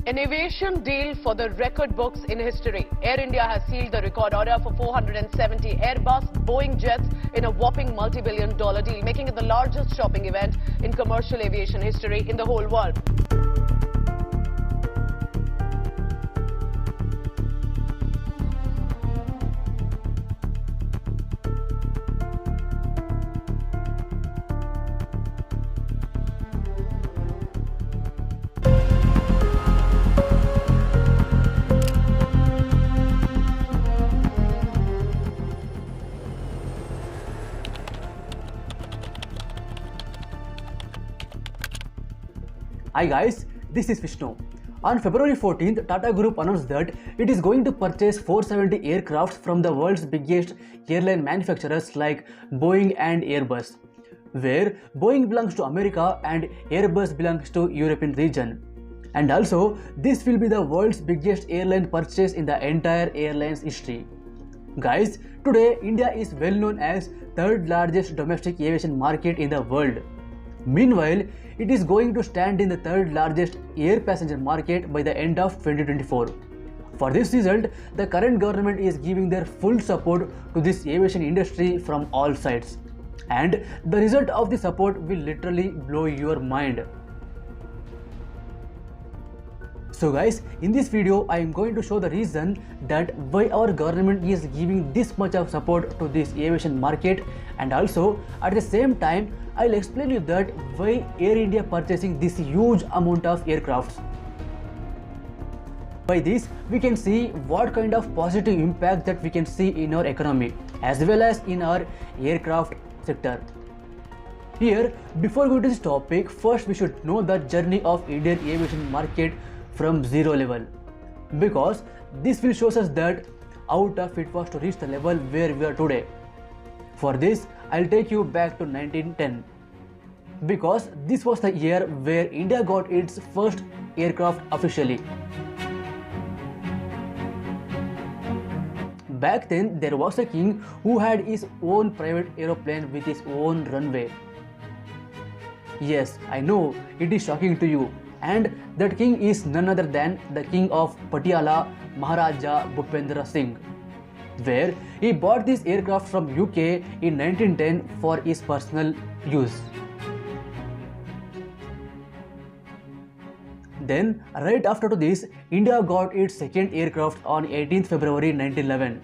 An aviation deal for the record books in history. Air India has sealed the record order for 470 Airbus, Boeing jets in a whopping multi-billion-dollar deal, making it the largest shopping event in commercial aviation history in the whole world. Hi guys, this is Vishnu. On February 14th, Tata Group announced that it is going to purchase 470 aircrafts from the world's biggest airline manufacturers like Boeing and Airbus, where Boeing belongs to America and Airbus belongs to European region. And also, this will be the world's biggest airline purchase in the entire airline's history. Guys, today India is well known as third largest domestic aviation market in the world. Meanwhile, it is going to stand in the third largest air passenger market by the end of 2024. For this result, the current government is giving their full support to this aviation industry from all sides. And the result of the support will literally blow your mind. So guys, in this video I am going to show the reason that why our government is giving this much of support to this aviation market, and also at the same time I'll explain you that why Air India purchasing this huge amount of aircrafts. By this we can see what kind of positive impact that we can see in our economy as well as in our aircraft sector. Here, before going to this topic, first we should know the journey of Indian aviation market from zero level, because this will show us that how tough it was to reach the level where we are today. For this, I'll take you back to 1910, because this was the year where India got its first aircraft officially. Back then, there was a king who had his own private aeroplane with his own runway. Yes, I know, it is shocking to you. And that king is none other than the king of Patiala, Maharaja Bhupendra Singh, where he bought this aircraft from UK in 1910 for his personal use. Then, right after this, India got its second aircraft on 18th February 1911.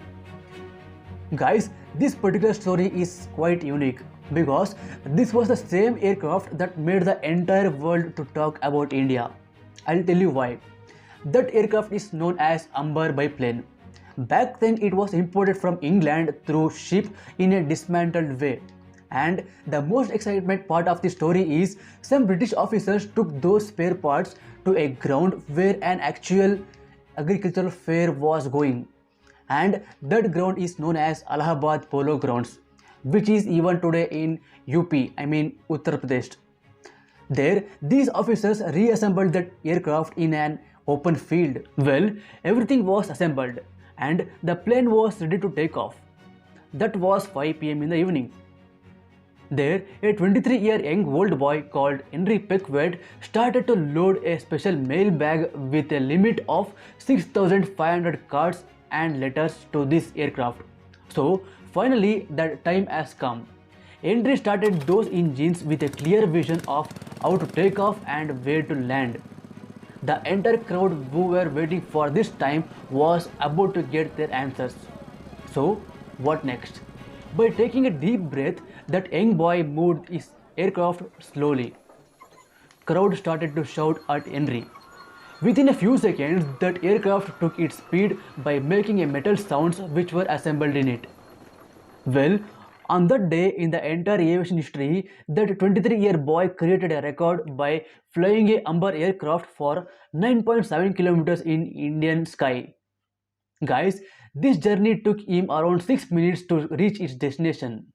Guys, this particular story is quite unique, because this was the same aircraft that made the entire world to talk about India. I'll tell you why. That aircraft is known as Amber biplane. Back then it was imported from England through ship in a dismantled way. And the most excitement part of the story is some British officers took those spare parts to a ground where an actual agricultural fair was going. And that ground is known as Allahabad Polo Grounds, which is even today in UP, Uttar Pradesh. There, these officers reassembled that aircraft in an open field. Well, everything was assembled and the plane was ready to take off. That was 5 PM in the evening. There, a 23-year young old boy called Henry Peckwood started to load a special mail bag with a limit of 6,500 cards and letters to this aircraft. So, finally, that time has come. Henry started those engines with a clear vision of how to take off and where to land. The entire crowd who were waiting for this time was about to get their answers. So, what next? By taking a deep breath, that young boy moved his aircraft slowly. Crowd started to shout at Henry. Within a few seconds, that aircraft took its speed by making a metal sounds which were assembled in it. Well, on that day in the entire aviation history, that 23-year boy created a record by flying a Amber aircraft for 9.7 kilometers in Indian sky. Guys, this journey took him around 6 minutes to reach its destination,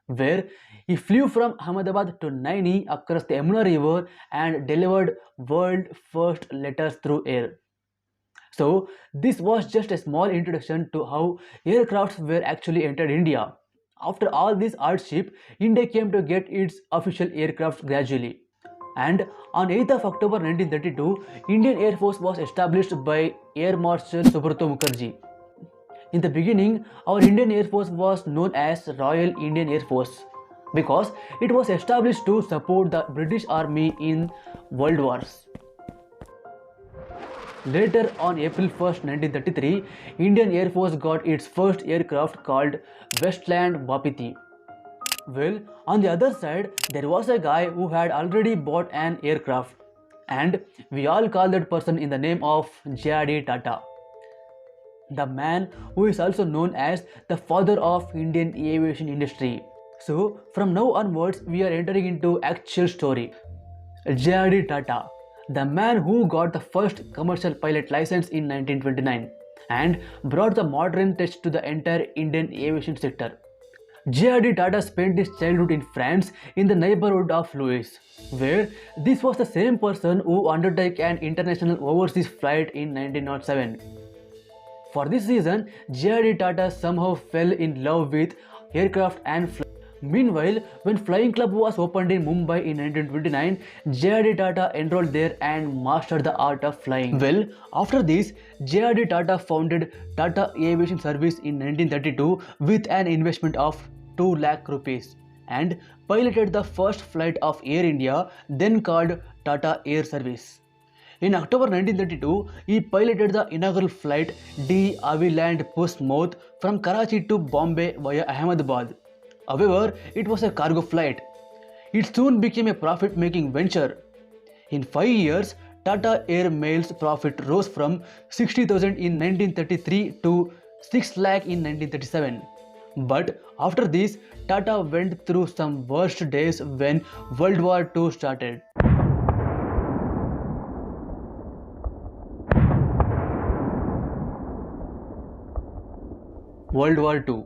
where he flew from Ahmedabad to Naini across the Yamuna river and delivered world first letters through air. So, this was just a small introduction to how aircrafts were actually entered India. After all this hardship, India came to get its official aircraft gradually. And on 8th of October 1932, Indian Air Force was established by Air Marshal Subrata Mukherjee. In the beginning, our Indian Air Force was known as Royal Indian Air Force because it was established to support the British Army in World Wars. Later, on April 1st, 1933, Indian Air Force got its first aircraft called Westland Wapiti. Well, on the other side, there was a guy who had already bought an aircraft, and we all call that person in the name of J.R.D. Tata, the man who is also known as the father of Indian aviation industry. So, from now onwards, we are entering into actual story. J.R.D. Tata, the man who got the first commercial pilot license in 1929 and brought the modern touch to the entire Indian aviation sector. J.R.D. Tata spent his childhood in France in the neighborhood of Louis, where this was the same person who undertook an international overseas flight in 1907. For this reason, J.R.D. Tata somehow fell in love with aircraft and flight. Meanwhile, when Flying Club was opened in Mumbai in 1929, J.R.D. Tata enrolled there and mastered the art of flying. Well, after this, J.R.D. Tata founded Tata Aviation Service in 1932 with an investment of 2 lakh rupees and piloted the first flight of Air India, then called Tata Air Service. In October 1932, he piloted the inaugural flight D Aviland Portsmouth from Karachi to Bombay via Ahmedabad. However, it was a cargo flight. It soon became a profit-making venture. In 5 years, Tata Air Mail's profit rose from 60,000 in 1933 to 6 lakh in 1937. But after this, Tata went through some worst days when World War II started. World War II.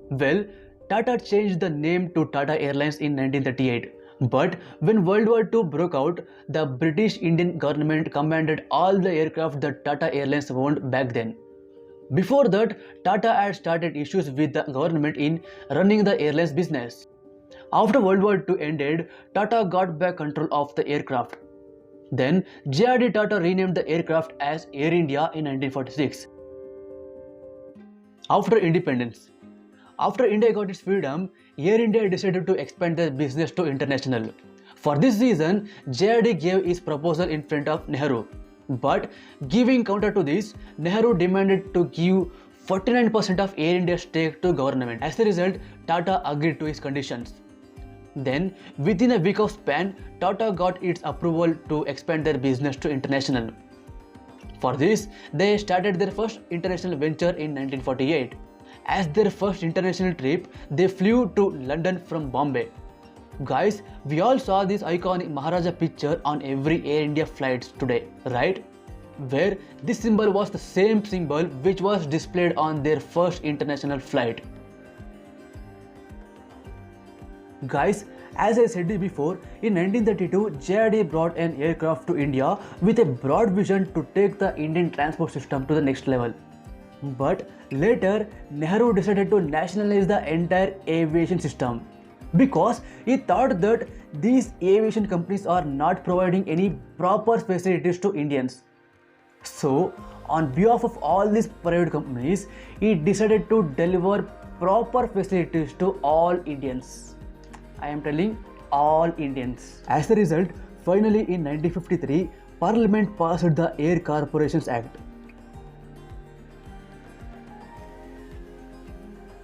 Well, Tata changed the name to Tata Airlines in 1938. But when World War II broke out, the British Indian government commanded all the aircraft that Tata Airlines owned back then. Before that, Tata had started issues with the government in running the airlines business. After World War II ended, Tata got back control of the aircraft. Then, J.R.D. Tata renamed the aircraft as Air India in 1946. After independence. After India got its freedom, Air India decided to expand their business to international. For this reason, J.R.D. gave his proposal in front of Nehru. But giving counter to this, Nehru demanded to give 49% of Air India's stake to government. As a result, Tata agreed to his conditions. Then, within a week of span, Tata got its approval to expand their business to international. For this, they started their first international venture in 1948. As their first international trip, they flew to London from Bombay. Guys, we all saw this iconic Maharaja picture on every Air India flights today, right? Where this symbol was the same symbol which was displayed on their first international flight. Guys, as I said before, in 1932, J.R.D. brought an aircraft to India with a broad vision to take the Indian transport system to the next level. But later, Nehru decided to nationalize the entire aviation system because he thought that these aviation companies are not providing any proper facilities to Indians. So, on behalf of all these private companies, he decided to deliver proper facilities to all Indians. I am telling all Indians. As a result, finally in 1953, Parliament passed the Air Corporations Act.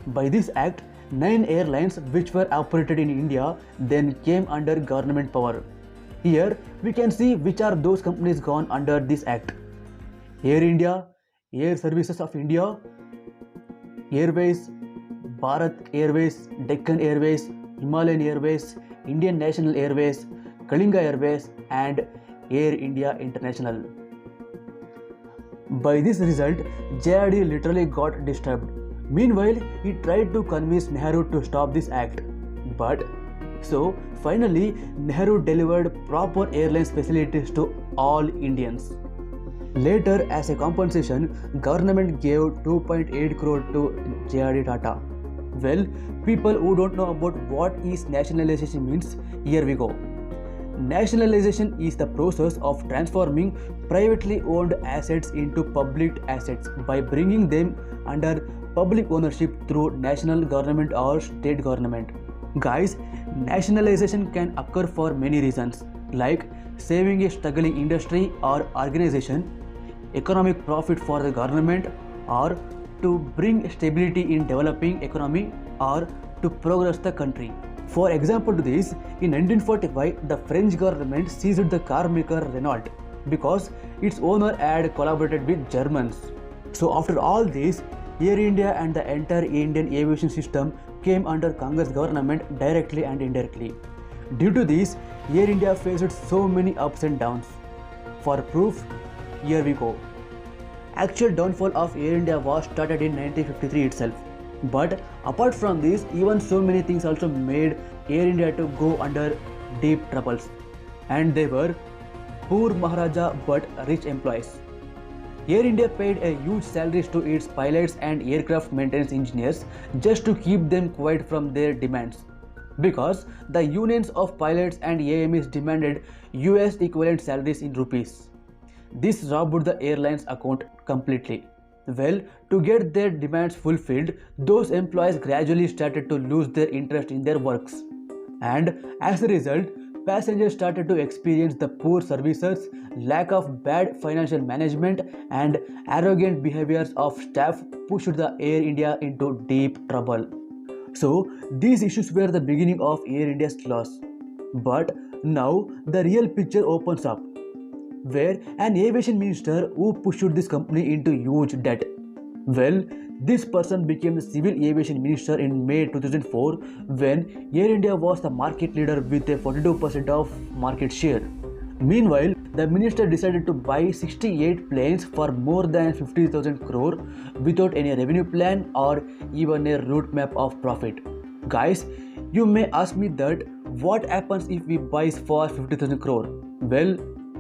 By this act, 9 airlines which were operated in India then came under government power. Here we can see which are those companies gone under this act. Air India, Air Services of India, Airways, Bharat Airways, Deccan Airways, Himalayan Airways, Indian National Airways, Kalinga Airways and Air India International. By this result, J.R.D. literally got disturbed. Meanwhile, he tried to convince Nehru to stop this act. But so finally, Nehru delivered proper airlines facilities to all Indians. Later, as a compensation, government gave 2.8 crore to J.R.D. Tata. Well, people who don't know about what is nationalization means, here we go. Nationalization is the process of transforming privately owned assets into public assets by bringing them under public ownership through national government or state government. Guys, nationalization can occur for many reasons, like saving a struggling industry or organization, economic profit for the government, or to bring stability in developing economy, or to progress the country. For example to this, in 1945, the French government seized the car maker Renault because its owner had collaborated with Germans. So after all this, Air India and the entire Indian aviation system came under Congress government directly and indirectly. Due to this, Air India faced so many ups and downs. For proof, here we go. Actual downfall of Air India was started in 1953 itself. But apart from this, even so many things also made Air India to go under deep troubles. And they were poor Maharaja but rich employees. Air India paid a huge salaries to its pilots and aircraft maintenance engineers just to keep them quiet from their demands. Because the unions of pilots and AMEs demanded US equivalent salaries in rupees. This robbed the airline's account completely. Well, to get their demands fulfilled, those employees gradually started to lose their interest in their works. And as a result, passengers started to experience the poor services, lack of bad financial management, and arrogant behaviors of staff pushed the Air India into deep trouble. So, these issues were the beginning of Air India's loss. But now, the real picture opens up, where an aviation minister who pushed this company into huge debt. Well, this person became the civil aviation minister in May 2004 when Air India was the market leader with a 42% of market share. Meanwhile, the minister decided to buy 68 planes for more than 50,000 crore without any revenue plan or even a route map of profit. Guys, you may ask me that what happens if we buy for 50,000 crore? Well,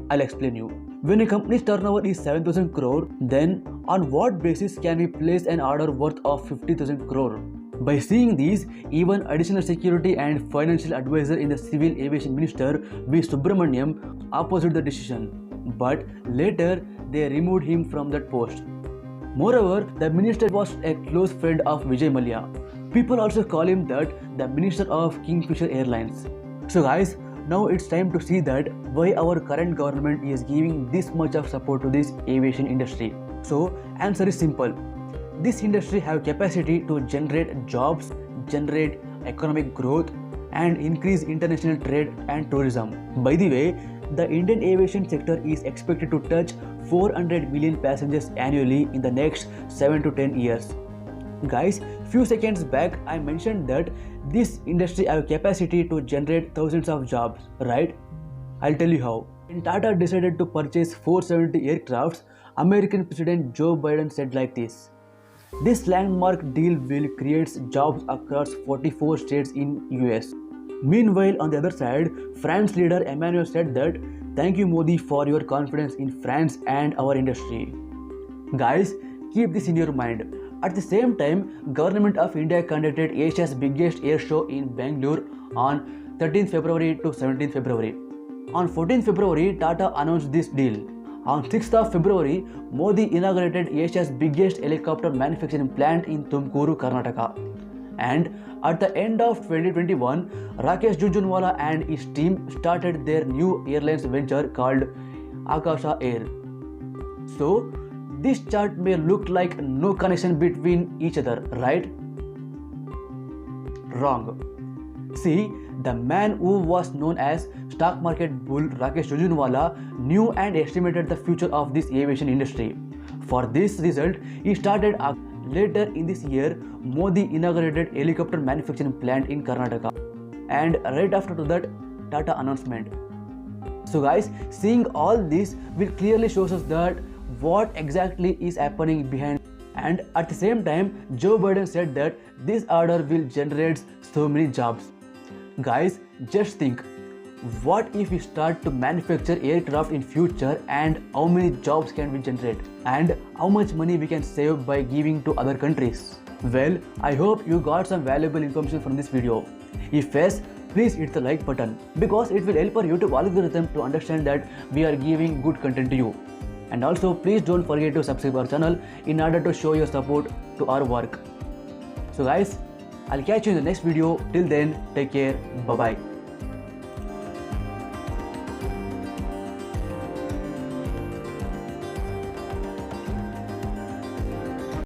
I'll explain you. When a company's turnover is 7,000 crore, then on what basis can we place an order worth of 50,000 crore? By seeing these, even additional security and financial advisor in the civil aviation minister V. Subramaniam opposed the decision. But later, they removed him from that post. Moreover, the minister was a close friend of Vijay Mallya. People also call him that the minister of Kingfisher Airlines. So guys, now it's time to see that why our current government is giving this much of support to this aviation industry. So answer is simple. This industry have capacity to generate jobs, generate economic growth, and increase international trade and tourism. By the way, the Indian aviation sector is expected to touch 400 million passengers annually in the next 7 to 10 years. Guys, few seconds back I mentioned that this industry have capacity to generate thousands of jobs, right? I'll tell you how. When Tata decided to purchase 470 aircrafts, American President Joe Biden said like this: "This landmark deal will create jobs across 44 states in US." Meanwhile, on the other side, France leader Emmanuel said that, "Thank you Modi for your confidence in France and our industry." Guys, keep this in your mind. At the same time, Government of India conducted Asia's biggest air show in Bangalore on 13th February to 17th February. On 14th February, Tata announced this deal. On 6th of February, Modi inaugurated Asia's biggest helicopter manufacturing plant in Tumkuru, Karnataka. And at the end of 2021, Rakesh Jhunjhunwala and his team started their new airlines venture called Akasha Air. So, this chart may look like no connection between each other, right? Wrong. See, the man who was known as stock market bull Rakesh Jhunjhunwala knew and estimated the future of this aviation industry. For this result, he started later in this year. Modi inaugurated helicopter manufacturing plant in Karnataka, and right after that, Tata announcement. So guys, seeing all this will clearly shows us that what exactly is happening behind. And at the same time, Joe Biden said that this order will generate so many jobs. Guys, just think, what if we start to manufacture aircraft in future, and how many jobs can we generate, and how much money we can save by giving to other countries? Well, I hope you got some valuable information from this video. If yes, please hit the like button because it will help our YouTube algorithm to understand that we are giving good content to you. And also please don't forget to subscribe our channel in order to show your support to our work. So guys, I'll catch you in the next video. Till then, take care. Bye bye.